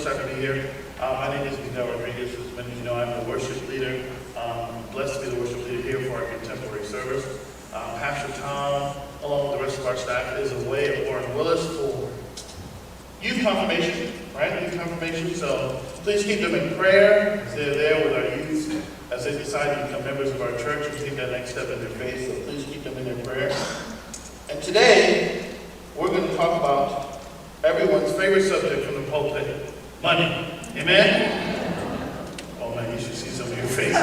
excited to be here. My name is Miguel. As many of you know, I'm the worship leader. Blessed to be the worship leader here for our contemporary service. Pastor Tom, along with the rest of our staff, is away at Warren Willis for youth confirmation, right? Youth confirmation. So please keep them in prayer as they're there with our youth, as they decide to become members of our church and take that next step in their faith. So please keep them in their prayer. And today, we're going to talk about everyone's favorite subject from the pulpit, money. Amen? Oh man, you should see some of your faces.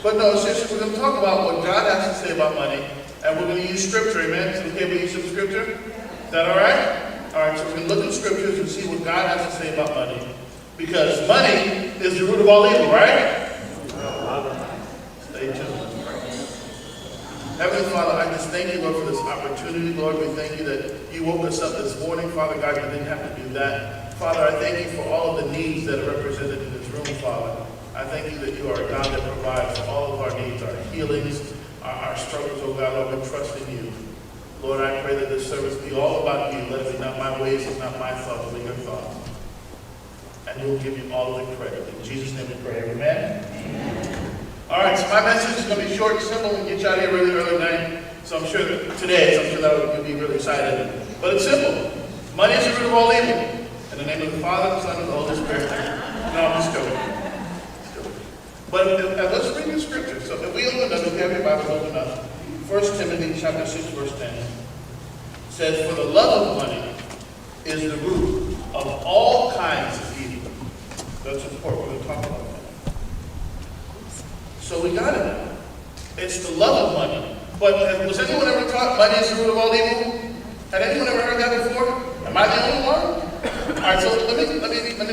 But no, seriously, we're going to talk about what God has to say about money, and we're going to use scripture. Amen? Is it okay if we use some scripture? Is that all right? All right, so we're going to look at scriptures and see what God has to say about money. Because money is the root of all evil, right? Stay tuned. Heavenly Father, I just thank you, Lord, for this opportunity. Lord, we thank you that you woke us up this morning. Father God, you didn't have to do that. Father, I thank you for all of the needs that are represented in this room, Father. I thank you that you are a God that provides for all of our needs, our healings, our struggles, oh God. Lord, we trust in you. Lord, I pray that this service be all about you. Let it be not my ways and not my thoughts, but your thoughts. And we'll give you all of the credit. In Jesus' name we pray. Amen? Amen. All right, so my message is going to be short and simple and get you out of here really early tonight. So I'm sure that you'll be really excited. But it's simple. Money is the root of all evil. In the name of the Father, the Son, and the Holy Spirit. No, I'm just joking. But let's read the scripture. So if we open up, if you have your Bible open up, 1 Timothy chapter 6, verse 10 says, "For the love of money is the root of all kinds of evil." That's important. We're going to talk about that. So we got it. It's the love of money. But was anyone ever taught money is the root of all evil? Had anyone ever heard that before? Am I the only one? All right, so let me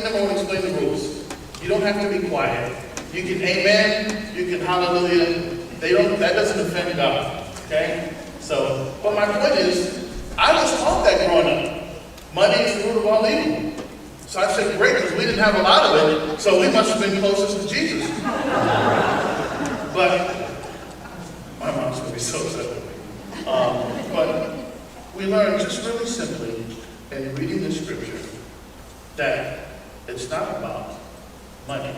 number one explain the rules. You don't have to be quiet. You can amen, you can hallelujah. That doesn't offend God. Okay? So, but my point is, I was taught that growing up. Money is the root of all evil. So I said, great, because we didn't have a lot of it, so we must have been closest to Jesus. But my mom's going to be so upset with me. But we learned just really simply in reading the scripture that it's not about money.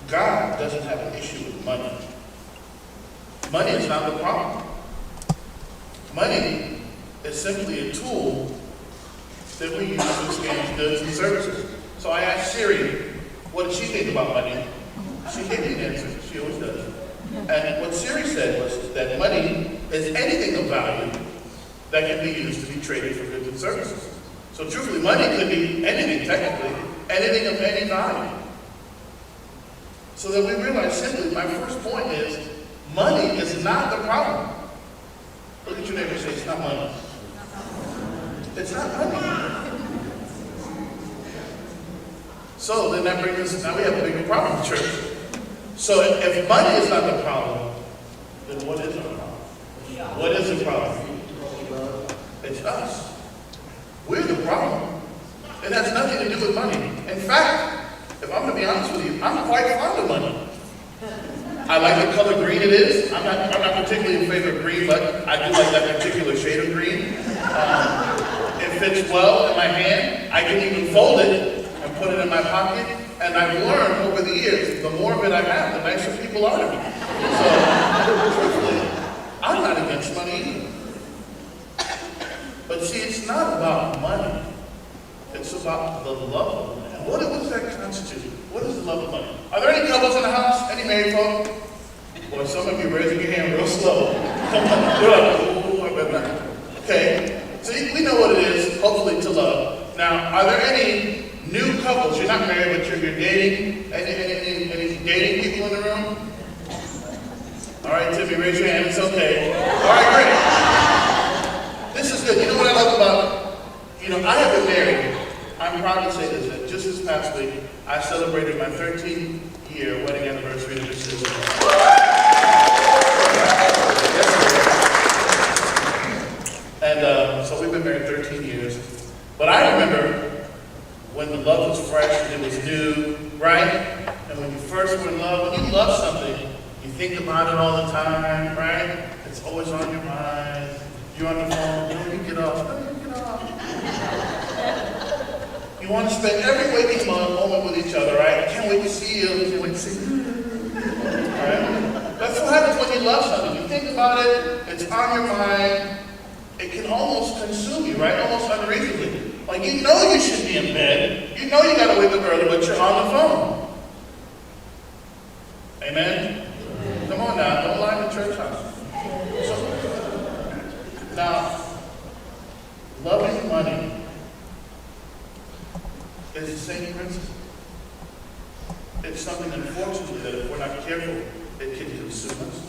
God doesn't have an issue with money. Money is not the problem. Money is simply a tool that we use to exchange goods and services. So I asked Siri, what did she think about money? She gave me an answer. She always does. And what Siri said was that money is anything of value that can be used to be traded for goods and services. So truthfully, money could be anything, technically, anything of any value. So that we realize simply, my first point is, money is not the problem. Look at your neighbor and say, it's not money. It's not money. So then that brings us, now we have a bigger problem in the church. So if money is not the problem, then what is the problem? What is the problem? It's us. We're the problem. It has nothing to do with money. In fact, if I'm going to be honest with you, I'm quite fond of money. I like the color green it is. I'm not particularly in favor of green, but I do like that particular shade of green. It fits well in my hand. I can even fold it and put it in my pocket. And I've learned over the years, the more of it I have, the nicer people are to me. So, truthfully, I'm not against money either. But see, it's not about money. It's about the love of money. And what does that constitute? What is the love of money? Are there any couples in the house? Any married folk? Boy, some of you raising your hand real slow. You're like, oh, I bet not. Okay, so we know what it is, hopefully, to love. Now, are there any new couples? You're not married, but you're dating? Any dating people in the room? All right, Timmy, raise your hand. It's okay. All right, great. This is good. You know what I love about, I have been married. I'm proud to say this, that just this past week, I celebrated my 13th year wedding anniversary to this sister. And so we've been married 13 years. But I remember when the love was fresh and it was new, right? And when you first were in love, when you love something, you think about it all the time, right? It's always on your mind. You're on the phone, no, you get off, no, you get off. You want to spend every waking moment with each other, right? Can't wait to see you, can't wait to see you. Right? That's what happens when you love something. You think about it, it's on your mind, it can almost consume you, right? Almost unreasonably. Like, you know you should be in bed, you know you got to wake up early, but you're on the phone. Amen? Come on now, don't lie in the church house. So, now, loving money is the same principle. It's something, unfortunately, that if we're not careful, it can consume us.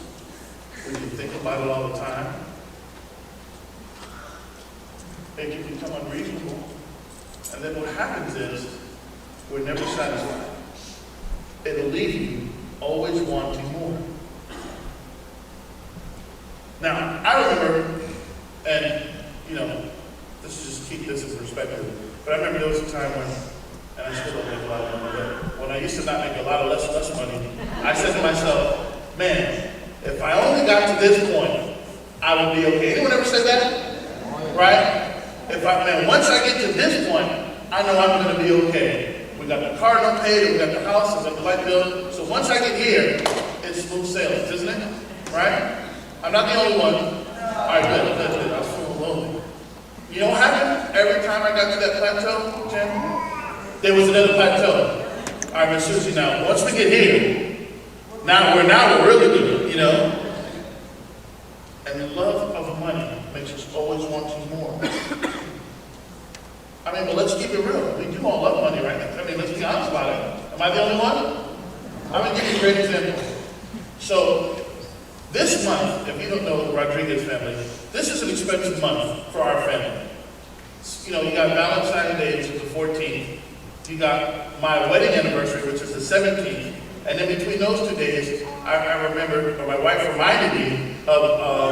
We can think about it all the time. It can become unreasonable. And then what happens is, we're never satisfied. It'll leave you always wanting more. Now, I remember, and, let's just keep this in perspective, but I remember there was a time when, and I still don't make a lot of money, but when I used to not make a lot of less money, I said to myself, man, if I only got to this point, I would be okay. Anyone ever said that? Right? Once I get to this point, I know I'm going to be okay. We got the car note paid, we got the house, we got the light bill. So once I get here, it's smooth sailing, isn't it? Right? I'm not the only one. All right, good. I was feeling lonely. You know what happened? Every time I got to that plateau, Jen, there was another plateau. All right, Miss Susie, now, once we get here, now we're really good, And the love of money makes us always wanting more. But let's keep it real. We do all love money, right? Let's be honest about it. Am I the only one? I'm going to give you a great example. So, this month, if you don't know the Rodriguez family, this is an expensive month for our family. You got Valentine's Day, which is the 14th. You got my wedding anniversary, which is the 17th. And then between those 2 days, I remember, or my wife reminded me of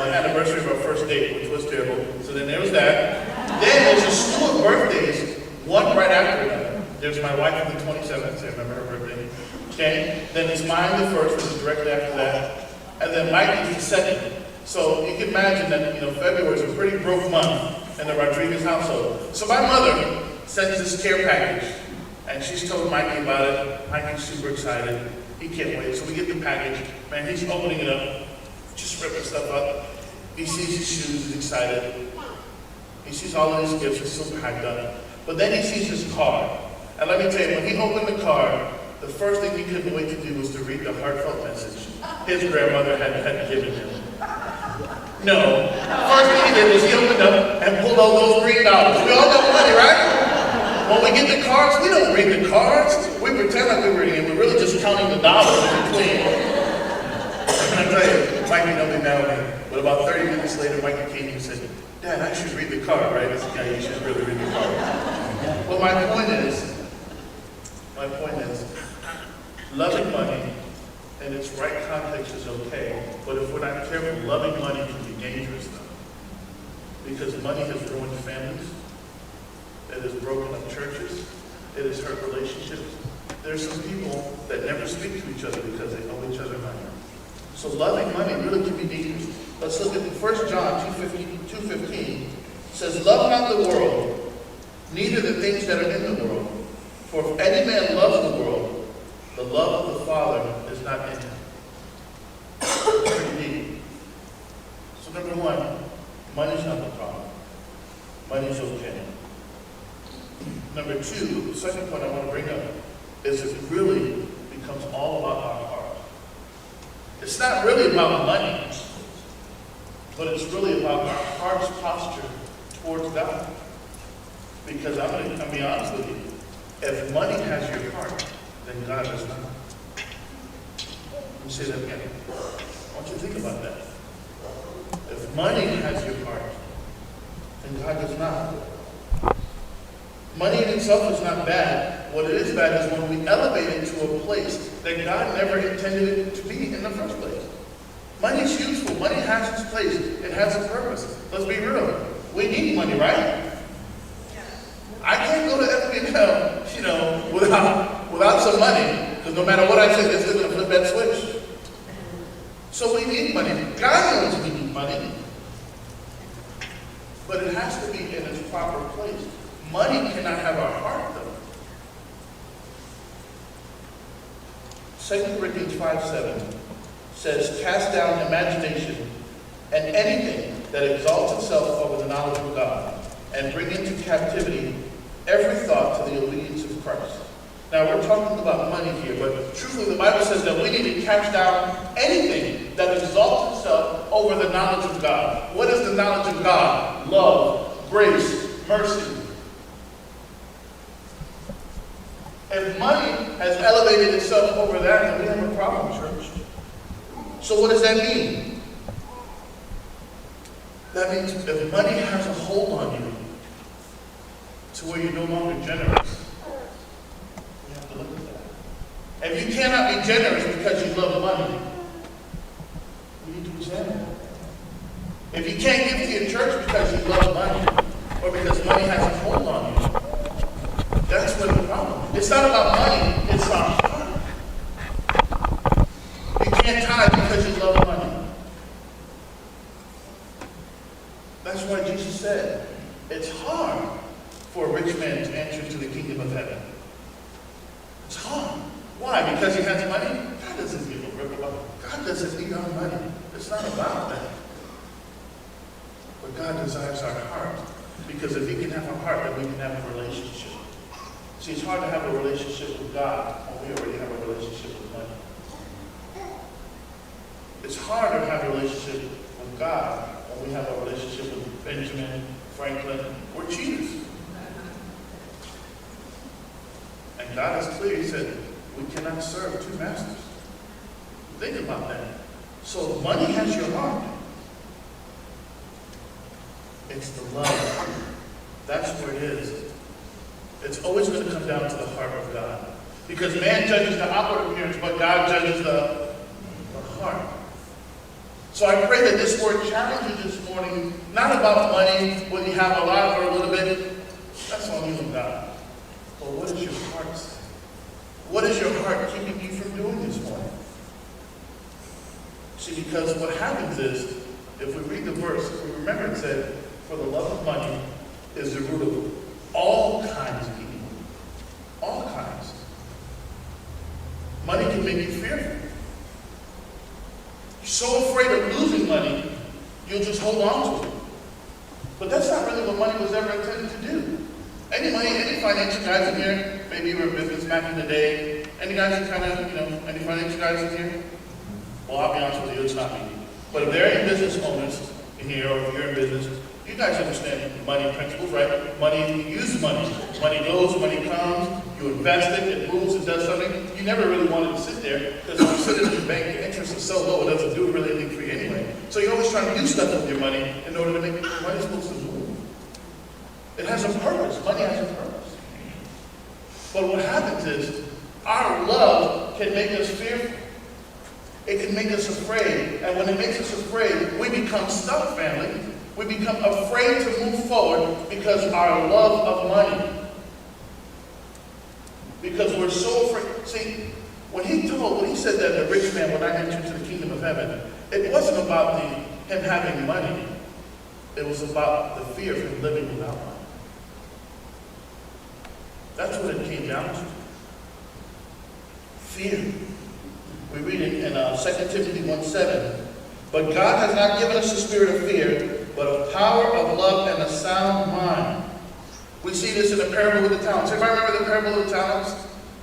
the anniversary of our first date, which was terrible. So then there was that. Then there's a slew of birthdays, one right after another. There's my wife on the 27th, I remember her birthday. Okay? Then it's mine the 1st, which is directly after that. And then Mike is the 2nd. So you can imagine that, February is a pretty broke month in the Rodriguez household. So my mother sends this care package, and she's told Mikey about it. Mikey's super excited. He can't wait. So we get the package. Man, he's opening it up, just ripping stuff up. He sees his shoes, he's excited. He sees all of his gifts, he's super hyped up. But then he sees his card. And let me tell you, when he opened the card, the first thing he couldn't wait to do was to read the heartfelt message his grandmother had given him. No. First thing he did was he opened up and pulled all those green dollars. We all got money, right? When we get the cards, we don't read the cards. We pretend like we're reading it. We're really just counting the dollars in between. And I tell you, Mikey don't be mad with me. But about 30 minutes later, Mikey came and said, Dad, I should read the card, right? I said, yeah, you should really read the card. Well, my point is, loving money in its right context is okay, but if we're not careful, loving money can be dangerous though. Because money has ruined families, it has broken up churches, it has hurt relationships. There's some people that never speak to each other because they owe each other money. So loving money really can be dangerous. Let's look at 1 John 2:15 says, love not the world, neither the things that are in the world. For if any man loves the world, the love of the Father is not in him. Pretty deep. So number one, money's not the problem. Money's okay. Number two, the second point I want to bring up is it really becomes all about our heart. It's not really about money, but it's really about our heart's posture towards God. Because I'm going to be honest with you, if money has your heart, then God does not. Let me say that again. I want you to think about that. If money has your heart, then God does not. Money in itself is not bad. What it is bad is when we elevate it to a place that God never intended it to be in the first place. Money is useful. Money has its place. It has a purpose. Let's be real. We need money, right? I can't go to FBL, without some money, because no matter what I say, they're still going to flip that switch. So we need money. God knows we need money. but it has to be in its proper place. Money cannot have our heart, though. 2 Corinthians 5:7 says, cast down imagination and anything that exalts itself over the knowledge of God, and bring into captivity every thought to the obedience of Christ. Now, we're talking about money here, but truthfully, the Bible says that we need to cast down anything that exalts itself over the knowledge of God. What is the knowledge of God? Love, grace, mercy. If money has elevated itself over that, then we have a problem, church. So what does that mean? That means if money has a hold on you to where you're no longer generous, you have to look at that. If you cannot be generous because you love money, you need to examine it. If you can't give to your church because you love money, or because money has a hold on you, that's where the problem is. It's not about money, it's our heart. You can't tithe because you love money. That's why Jesus said, it's hard for a rich man to enter into the kingdom of heaven. It's hard. Why? Because he has money? God doesn't give a rip about it. God doesn't need our money. It's not about that. But God desires our heart. Because if he can have a heart, then we can have a relationship. See, it's hard to have a relationship with God when we already have a relationship with money. It's hard to have a relationship with God when we have a relationship with Benjamin, Franklin, or cheaters. And God is clear. He said, we cannot serve two masters. Think about that. So if money has your heart, it's the love. That's where it is. It's always going to come down to the heart of God. Because man judges the outward appearance, but God judges the heart. So I pray that this word challenges you this morning, not about money, whether you have a lot or a little bit. That's on you and God. But what is your heart saying? What is your heart keeping you from doing this morning? See, because what happens is, if we read the verse, we remember it said, for the love of money is the root of all kinds of evil. All kinds. Money can make you fearful. You're so afraid of losing money, you'll just hold on to it. But that's not really what money was ever intended to do. Any financial guys in here, maybe you were in business back in the day, any guys who kind of, any financial guys in here? Well, I'll be honest with you, it's not me. But if there are any business owners in here, or if you're in business, you guys understand money principles, right? Money, you use money. Money goes, money comes, you invest it, it moves, it does something. You never really wanted to sit there, because if you sit in the bank, the interest is so low, it doesn't do really anything for you anyway. So you're always trying to do stuff with your money in order to make the money supposed to move. It has a purpose. Money has a purpose. But what happens is, our love can make us fearful. It can make us afraid. And when it makes us afraid, we become stuck, family. We become afraid to move forward because our love of money. Because we're so afraid. See, when he said that the rich man would not enter into the kingdom of heaven, it wasn't about him having money. It was about the fear of him living without money. That's what it came down to. Fear. We read it in 2 Timothy 1:7. But God has not given us a spirit of fear, but of power, of love, and a sound mind. We see this in the parable of the talents. Everybody remember the parable of the talents?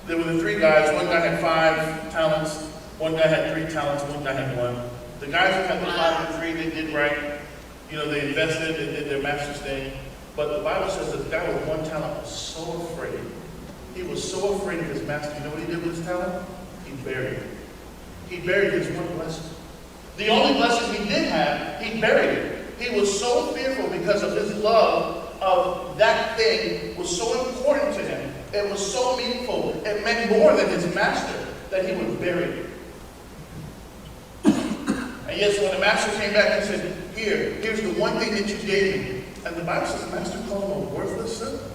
There were the three guys. One guy had 5 talents. One guy had 3 talents. One guy had 1. The guys who had the 5 and 3, they did right. They invested, they did their master's thing. But the Bible says that the guy with 1 talent was so afraid. He was so afraid of his master. You know what he did with his talent? He buried it. He buried his 1 blessing. The only blessing he did have, he buried it. He was so fearful because of his love of that thing was so important to him. It was so meaningful. It meant more than his master that he would bury it. And yes, when the master came back and said, here's the one thing that you gave me. And the Bible says the master called him a worthless servant.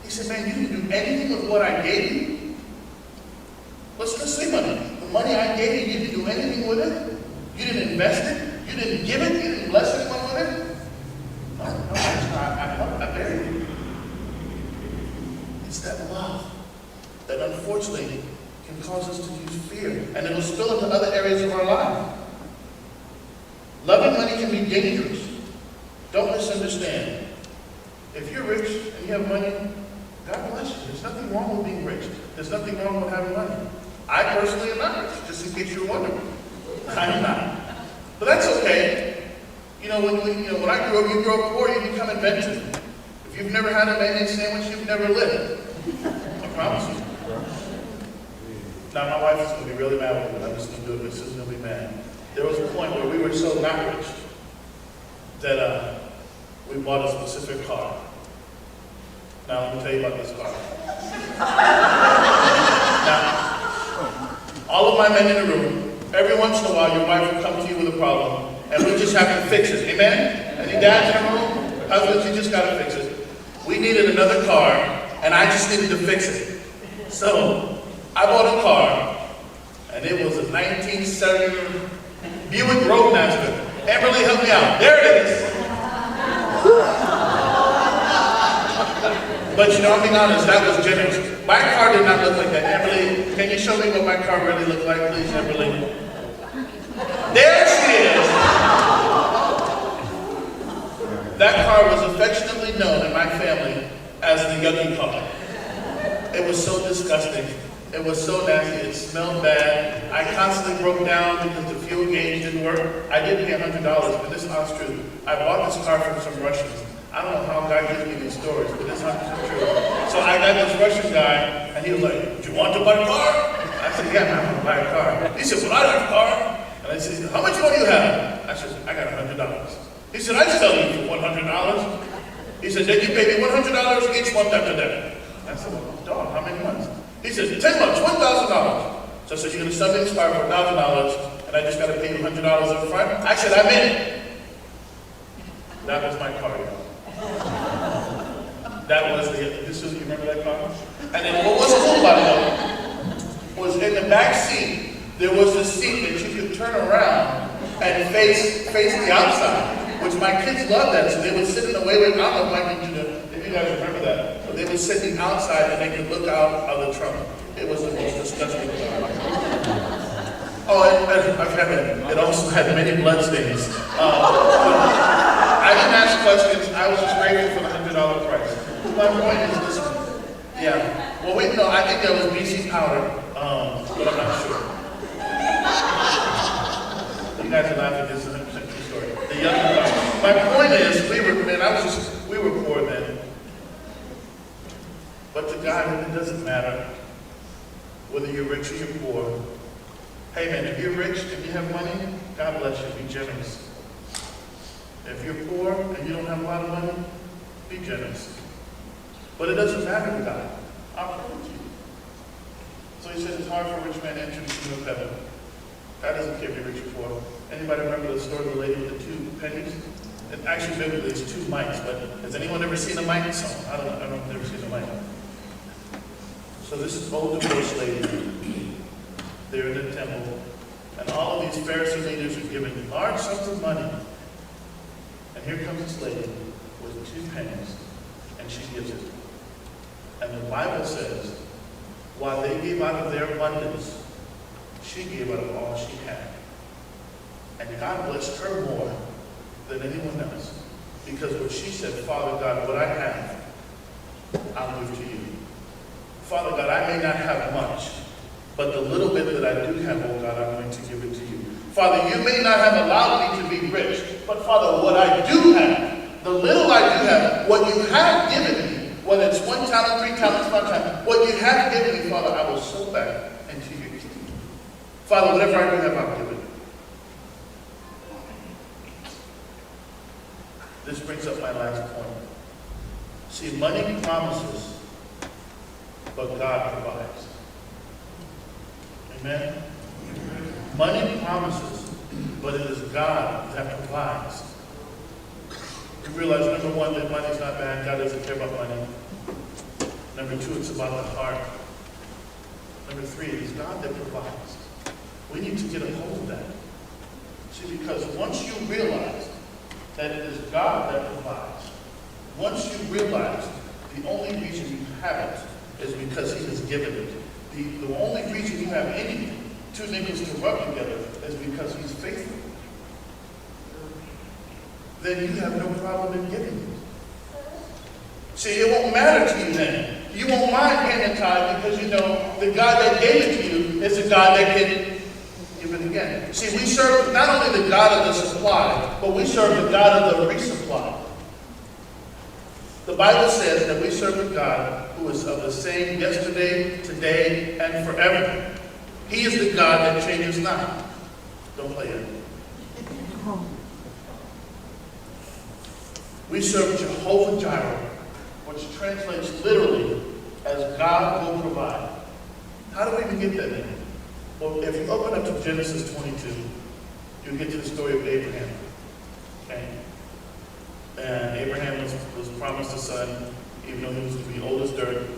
He said, man, you didn't do anything with what I gave you. Let's see money. The money I gave you, you didn't do anything with it. You didn't invest it. You didn't give it. You didn't bless anyone unfortunately, can cause us to use fear, and it will spill into other areas of our life. Loving money can be dangerous. Don't misunderstand. If you're rich and you have money, God bless you. There's nothing wrong with being rich. There's nothing wrong with having money. I personally am not rich, just in case you're wondering. I'm not. But that's okay. When I grew up, you grow up poor, you become inventive. If you've never had a mayonnaise sandwich, you've never lived. I promise you. Now, my wife is going to be really mad with me, but I'm just going to do it, but she's going to be mad. There was a point where we were so not rich that we bought a specific car. Now, let me tell you about this car. Now, all of my men in the room, every once in a while, your wife will come to you with a problem, and we just have to fix it. Amen? Any dads in the room? Husbands, you just got to fix it. We needed another car, and I just needed to fix it. So, I bought a car, and it was a 1970 Buick Roadmaster. Amberly, help me out. There it is. But I'm being honest, that was generous. My car did not look like that. Amberly, can you show me what my car really looked like, please, Amberly? There she is. That car was affectionately known in my family as the yucky car. It was so disgusting. It was so nasty. It smelled bad. I constantly broke down because the fuel gauge didn't work. I did pay $100, but this is not true. I bought this car from some Russians. I don't know how God gives me these stories, but it's 100% true. So I got this Russian guy, and he was like, "Do you want to buy a car?" I said, "Yeah, man, I want to buy a car." He said, "Well, I have a car." And I said, "How much money do you have?" I said, "I got $100. He said, "I sell you for $100. He said, "Then you pay me $100 each month after that." I said, "Well, dog, how many months?" He said, 10 months, $1,000. So I said, "You're going to sell me this car for $1,000, and I just got to pay you $100 up front?" I said, "I'm in." That was my car, y'all. That was you remember that car? And then what was cool about it was in the back seat, there was a seat that you could turn around and face the outside, which my kids loved that. So they would sit in the way, I don't know if you guys remember that, but they would sit the outside and they could look out of the trunk. It was the most disgusting car. Oh, it also had many bloodstains. I didn't ask questions. I was just grateful for the $100 price. My point is this. Yeah. Well, wait, no, I think that was BC powder, but I'm not sure. You guys are laughing. This is a true story. The young guy. My point is, we were poor then. But to God, it doesn't matter whether you're rich or you're poor. Hey man, if you're rich and you have money, God bless you. Be generous. If you're poor and you don't have a lot of money, be generous. But it doesn't matter to God. I'll pray with you. So he says it's hard for a rich man to enter the kingdom of heaven. God doesn't care if you're rich or poor. Anybody remember the story of the lady with the 2 pennies? And actually, biblically, it's 2 mites, but has anyone ever seen a mite song? I don't know if I've ever seen a mite. So this is old divorced lady. They're in the temple. And all of these Pharisee leaders are given large sums of money. And here comes this lady with 2 pennies, and she gives it. And the Bible says, while they gave out of their abundance, she gave out of all she had. And God blessed her more than anyone else. Because what she said, Father God, what I have, I'll give to you. Father God, I may not have much, but the little bit that I do have, oh God, I'm going to give it to you. Father, you may not have allowed me to be rich, but Father, what I do have, the little I do have, what you have given me, whether it's 1 talent, 3 talents, 5 talents, what you have given me, Father, I will sow back into your kingdom. Father, whatever I do have, I'll give it. This brings up my last point. See, money promises, but God provides. Amen? Money promises, but it is God that provides. You realize, number 1, that money is not bad. God doesn't care about money. Number 2, it's about the heart. Number 3, it is God that provides. We need to get a hold of that. See, because once you realize that it is God that provides, once you realize the only reason you have it is because He has given it, the only reason you have any two nickels to rub together is because he's faithful. Then you have no problem in giving it. See, it won't matter to you then. You won't mind paying a tithe because you know the God that gave it to you is the God that can give it again. See, we serve not only the God of the supply, but we serve the God of the resupply. The Bible says that we serve a God who is of the same yesterday, today, and forever. He is the God that changes not. Don't play it. We serve Jehovah Jireh, which translates literally as God will provide. How do we even get that name? Well, if you open up to Genesis 22, you'll get to the story of Abraham. Okay? And Abraham was promised a son, even though he was going to be old as dirt,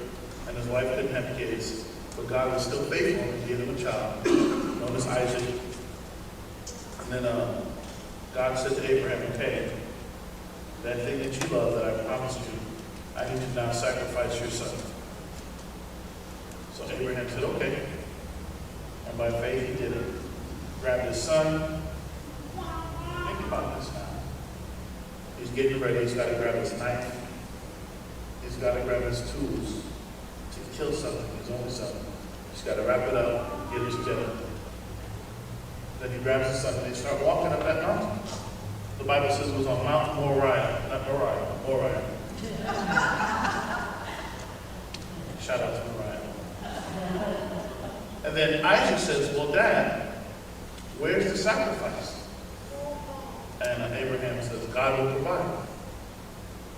and his wife couldn't have kids. But God was still faithful and gave him a child, known as Isaac. And then God said to Abraham, okay, that thing that you love that I promised you, I need to now sacrifice your son. So Abraham said, okay. And by faith he did it. Grabbed his son. Think about this now. He's getting ready. He's got to grab his knife. He's got to grab his tools to kill something, his only son. He's got to wrap it up, get it together. Then he grabs his son and they start walking up that mountain. The Bible says it was on Mount Moriah, not Moriah, Moriah. Shout out to Moriah. And then Isaac says, well, Dad, where's the sacrifice? And Abraham says, God will provide.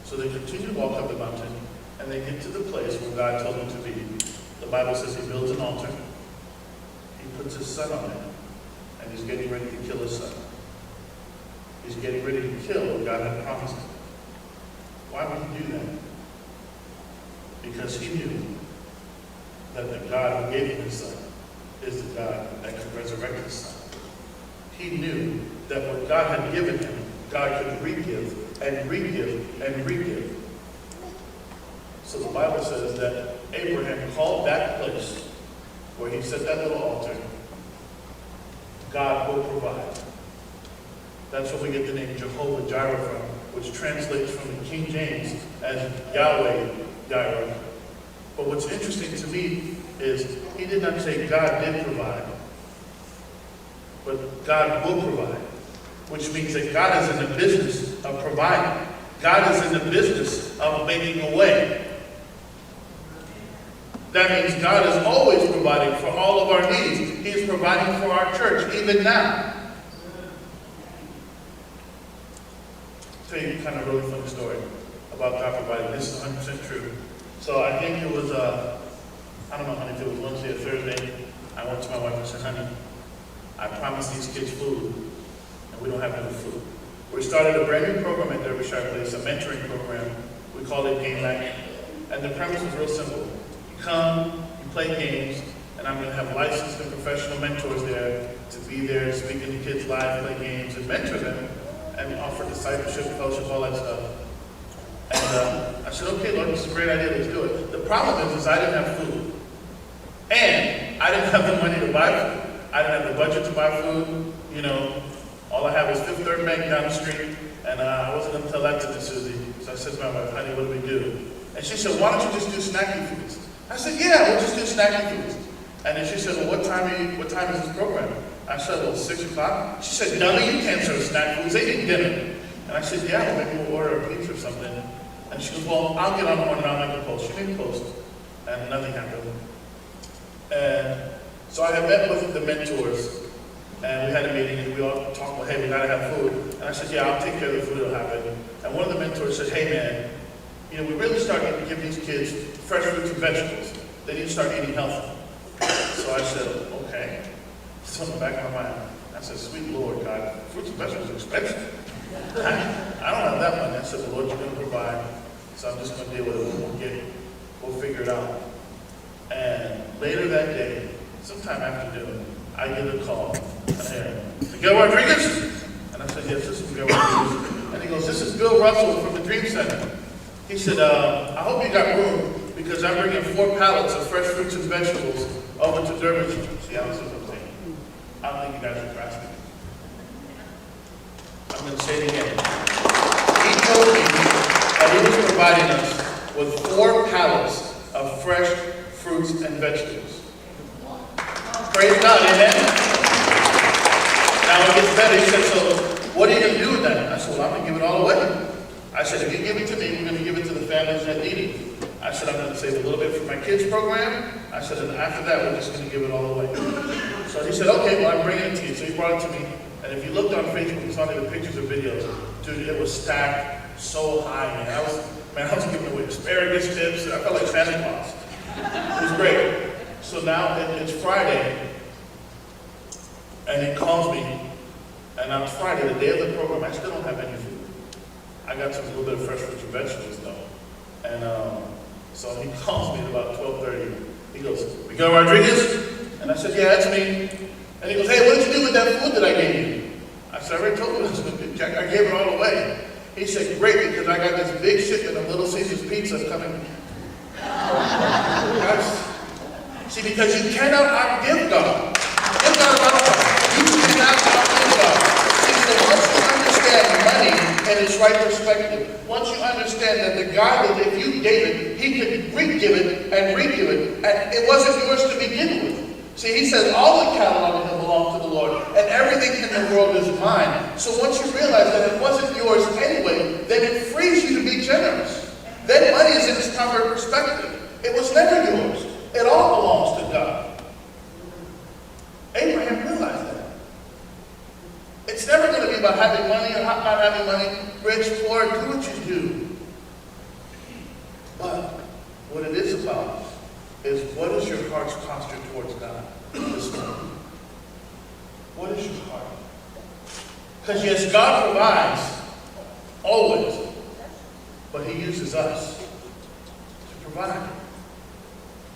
So they continue to walk up the mountain, and they get to the place where God told them to be. The Bible says he builds an altar. He puts his son on it, and he's getting ready to kill his son. He's getting ready to kill what God had promised him. Why would he do that? Because he knew that the God who gave him his son is the God that could resurrect his son. He knew that what God had given him, God could re-give and re-give and re-give. So the Bible says that Abraham called that place where he set that little altar, God will provide. That's where we get the name Jehovah Jireh from, which translates from the King James as Yahweh Jireh. But what's interesting to me is he did not say God did provide, but God will provide, which means that God is in the business of providing. God is in the business of making a way. That means God is always providing for all of our needs. He is providing for our church, even now. I'll tell you a kind of really funny story about God providing. This is 100% true. So I think it was, I don't know, honey, if it was Wednesday or Thursday, I went to my wife and said, honey, I promised these kids food, and we don't have enough food. We started a brand new program at Derby Sharp Place, a mentoring program. We called it Game Night. And the premise was real simple. You come, you play games, and I'm going to have licensed and professional mentors there to be there, speak in the kids' lives, play games, and mentor them, and offer discipleship, fellowship, all that stuff. And I said, okay, Lord, this is a great idea, let's do it. The problem is I didn't have food. And I didn't have the money to buy food. I didn't have the budget to buy food. You know, all I had was Fifth Third Bank down the street, and I wasn't going to tell that to Susie. So I said to my wife, honey, what do we do? And she said, why don't you just do snacky foods? I said, yeah, we'll just do snacky foods. And then she said, well, what time is this program? I said, well, 6 o'clock. She said, dummy, you can't serve snack foods. They need dinner. And I said, yeah, well, maybe we'll order a pizza or something. And she goes, well, I'll get on the horn and I'll make a post. She made a post, and nothing happened. And so I had met with the mentors, and we had a meeting, and we all talked about, hey, we gotta have food. And I said, yeah, I'll take care of the food, it'll happen. And one of the mentors said, hey, man, you know, we really started to give these kids fresh fruits and vegetables. They need to start eating healthy. So I said, okay. So in the back of my mind, I said, sweet Lord, God, fruits and vegetables are expensive. I don't have that money. I said, well, Lord, you're going to provide, so I'm just going to deal with it. We'll figure it out. And later that day, sometime afternoon, I get a call. Miguel Rodriguez? And I said, yes, this is Miguel Rodriguez. And he goes, this is Bill Russell from the Dream Center. He said, I hope you got room because I'm bringing 4 pallets of fresh fruits and vegetables over to Durban. See, I was what I'm saying. I don't think you guys are grasping. I'm going to say it again. He told me that he was providing us with 4 pallets of fresh fruits and vegetables. Praise God, amen? Now it gets better. He said, so what are you going to do with that? I said, well, I'm going to give it all away. I said, if you give it to me, we're going to give it to the families that need it. I said, I'm going to save a little bit for my kids' program. I said, and after that, we're just going to give it all away. So he said, okay, well, I'm bringing it to you. So he brought it to me. And if you looked on Facebook, it's only the pictures or videos. Dude, it was stacked so high, man. I was giving away asparagus tips. I felt like Santa Claus. It was great. So now it's Friday, and he calls me. And on Friday, the day of the program, I still don't have any food. I got some little bit of fresh fruits and vegetables, though. And so he calls me at about 12:30. He goes, Miguel Rodriguez? And I said, yeah, that's me. And he goes, hey, what did you do with that food that I gave you? I said, I already told you I gave it all away. He said, great, because I got this big shipment of Little Caesars pizzas coming. See, because you cannot outgive God. Give God an offer. You cannot outgive God. See, so once you understand money in its right perspective, once you understand that the God that if you gave it, he could re-give it and re-give it, and it wasn't yours to begin with. See, he says all the cattle on the hill belong to the Lord, and everything in the world is mine. So once you realize that it wasn't yours anyway, then it frees you to be generous. Then money is in its proper perspective. It was never yours. It all belongs to God. Abraham realized that. It's never going to be about having money or not having money, rich, poor, do what you do. But what it is about is what is your heart's posture towards God this morning? What is your heart? Because yes, God provides, always, but he uses us to provide.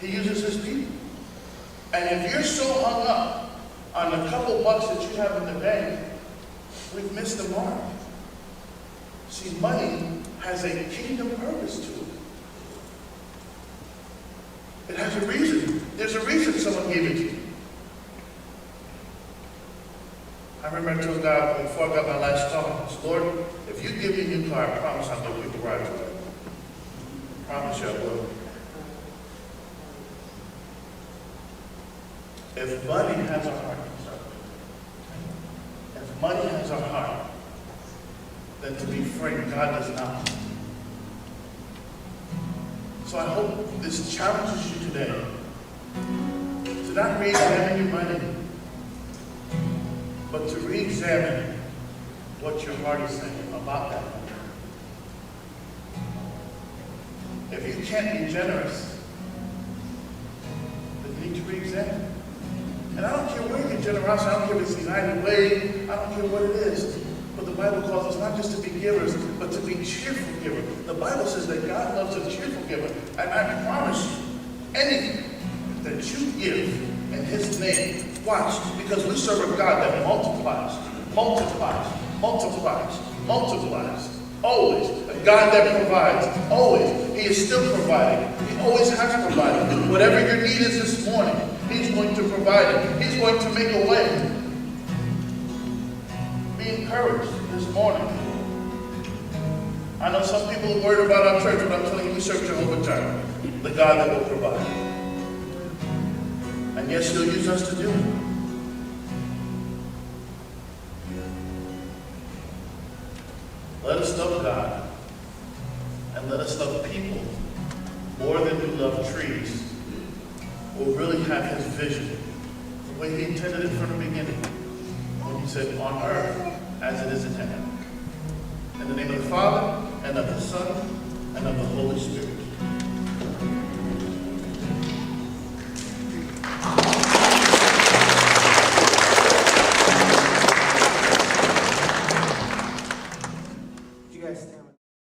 He uses his people. And if you're so hung up on the couple bucks that you have in the bank, we've missed the mark. See, money has a kingdom purpose to it. It has a reason. There's a reason someone gave it to you. I remember I told God before I got my last car, I said, Lord, if you give me a new car, I promise I'll give people right to it. I promise you I will. If money has a heart, if money has a heart, then to be frank, God does not. So I hope this challenges you today to not re-examine your money, but to re-examine what your heart is saying about that money. If you can't be generous, then you need to re-examine. And I don't care where your generosity, I don't care if it's United Way, I don't care what it is. But the Bible calls us not just to be givers, but to be cheerful givers. The Bible says that God loves a cheerful giver. And I promise you, anything that you give in his name, watch, because we serve a God that multiplies, multiplies, multiplies, multiplies. Always. A God that provides. Always. He is still providing. He always has provided. Whatever your need is this morning, he's going to provide it. He's going to make a way. Be encouraged this morning. I know some people are worried about our church, but I'm telling you, we serve Jehovah Jireh, the God that will provide. And yes, he'll use us to do it. Let us love God, and let us love people more than we love trees. We'll really have his vision, the way he intended it from the beginning, when he said, on earth as it is in heaven. In the name of the Father, and of the Son, and of the Holy Spirit.